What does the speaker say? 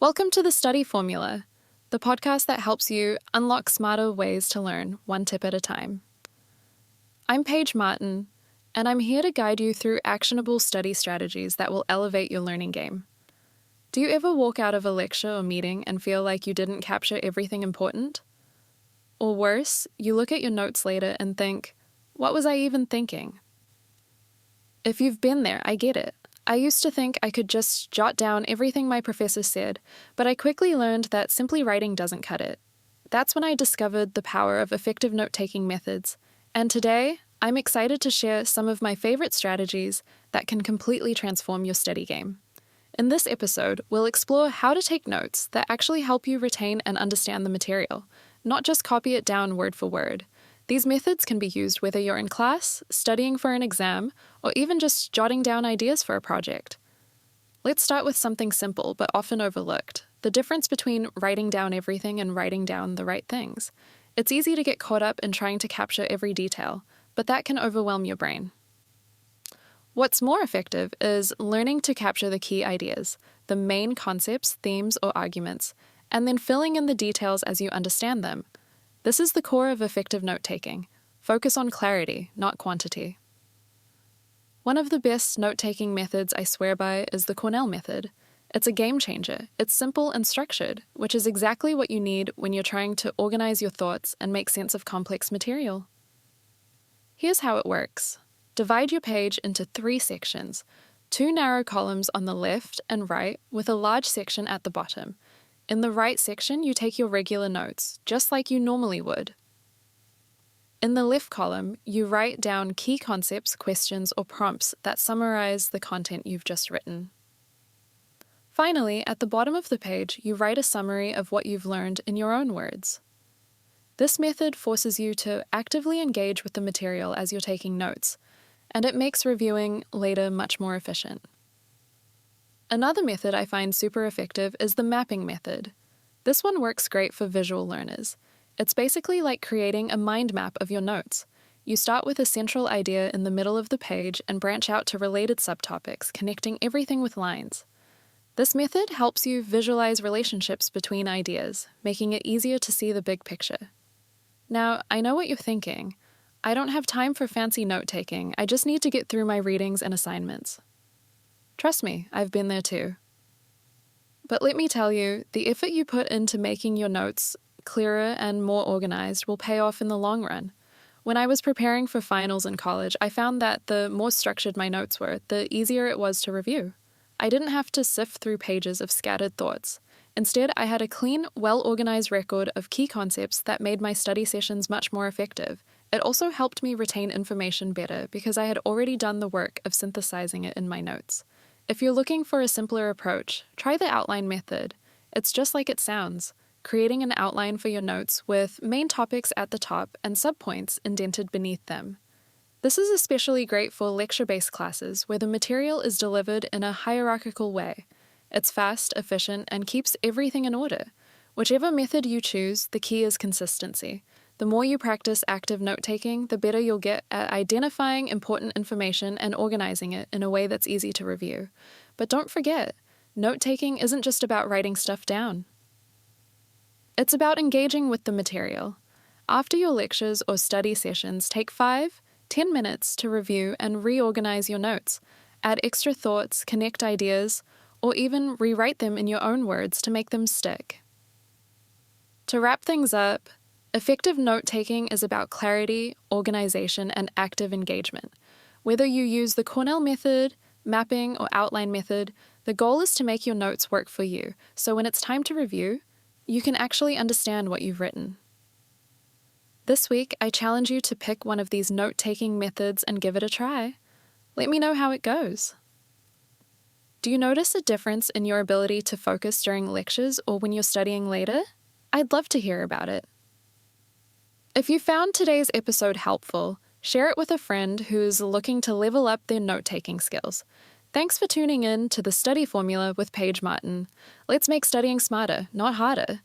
Welcome to the Study Formula, the podcast that helps you unlock smarter ways to learn, one tip at a time. I'm Paige Martin, and I'm here to guide you through actionable study strategies that will elevate your learning game. Do you ever walk out of a lecture or meeting and feel like you didn't capture everything important? Or worse, you look at your notes later and think, what was I even thinking? If you've been there, I get it. I used to think I could just jot down everything my professor said, but I quickly learned that simply writing doesn't cut it. That's when I discovered the power of effective note-taking methods, and today, I'm excited to share some of my favorite strategies that can completely transform your study game. In this episode, we'll explore how to take notes that actually help you retain and understand the material, not just copy it down word for word. These methods can be used whether you're in class, studying for an exam, or even just jotting down ideas for a project. Let's start with something simple but often overlooked, the difference between writing down everything and writing down the right things. It's easy to get caught up in trying to capture every detail, but that can overwhelm your brain. What's more effective is learning to capture the key ideas, the main concepts, themes, or arguments, and then filling in the details as you understand them. This is the core of effective note-taking. Focus on clarity, not quantity. One of the best note-taking methods I swear by is the Cornell Method. It's a game changer. It's simple and structured, which is exactly what you need when you're trying to organize your thoughts and make sense of complex material. Here's how it works. Divide your page into 3 sections, 2 narrow columns on the left and right with a large section at the bottom. In the right section, you take your regular notes, just like you normally would. In the left column, you write down key concepts, questions, or prompts that summarize the content you've just written. Finally, at the bottom of the page, you write a summary of what you've learned in your own words. This method forces you to actively engage with the material as you're taking notes, and it makes reviewing later much more efficient. Another method I find super effective is the mapping method. This one works great for visual learners. It's basically like creating a mind map of your notes. You start with a central idea in the middle of the page and branch out to related subtopics, connecting everything with lines. This method helps you visualize relationships between ideas, making it easier to see the big picture. Now, I know what you're thinking. I don't have time for fancy note-taking. I just need to get through my readings and assignments. Trust me, I've been there too. But let me tell you, the effort you put into making your notes clearer and more organized will pay off in the long run. When I was preparing for finals in college, I found that the more structured my notes were, the easier it was to review. I didn't have to sift through pages of scattered thoughts. Instead, I had a clean, well-organized record of key concepts that made my study sessions much more effective. It also helped me retain information better because I had already done the work of synthesizing it in my notes. If you're looking for a simpler approach, try the outline method. It's just like it sounds, creating an outline for your notes with main topics at the top and subpoints indented beneath them. This is especially great for lecture-based classes where the material is delivered in a hierarchical way. It's fast, efficient, and keeps everything in order. Whichever method you choose, the key is consistency. The more you practice active note-taking, the better you'll get at identifying important information and organizing it in a way that's easy to review. But don't forget, note-taking isn't just about writing stuff down. It's about engaging with the material. After your lectures or study sessions, take 5-10 minutes to review and reorganize your notes. Add extra thoughts, connect ideas, or even rewrite them in your own words to make them stick. To wrap things up, effective note-taking is about clarity, organization, and active engagement. Whether you use the Cornell Method, mapping, or outline method, the goal is to make your notes work for you, so when it's time to review, you can actually understand what you've written. This week, I challenge you to pick one of these note-taking methods and give it a try. Let me know how it goes. Do you notice a difference in your ability to focus during lectures or when you're studying later? I'd love to hear about it. If you found today's episode helpful, share it with a friend who's looking to level up their note-taking skills. Thanks for tuning in to the Study Formula with Paige Martin. Let's make studying smarter, not harder.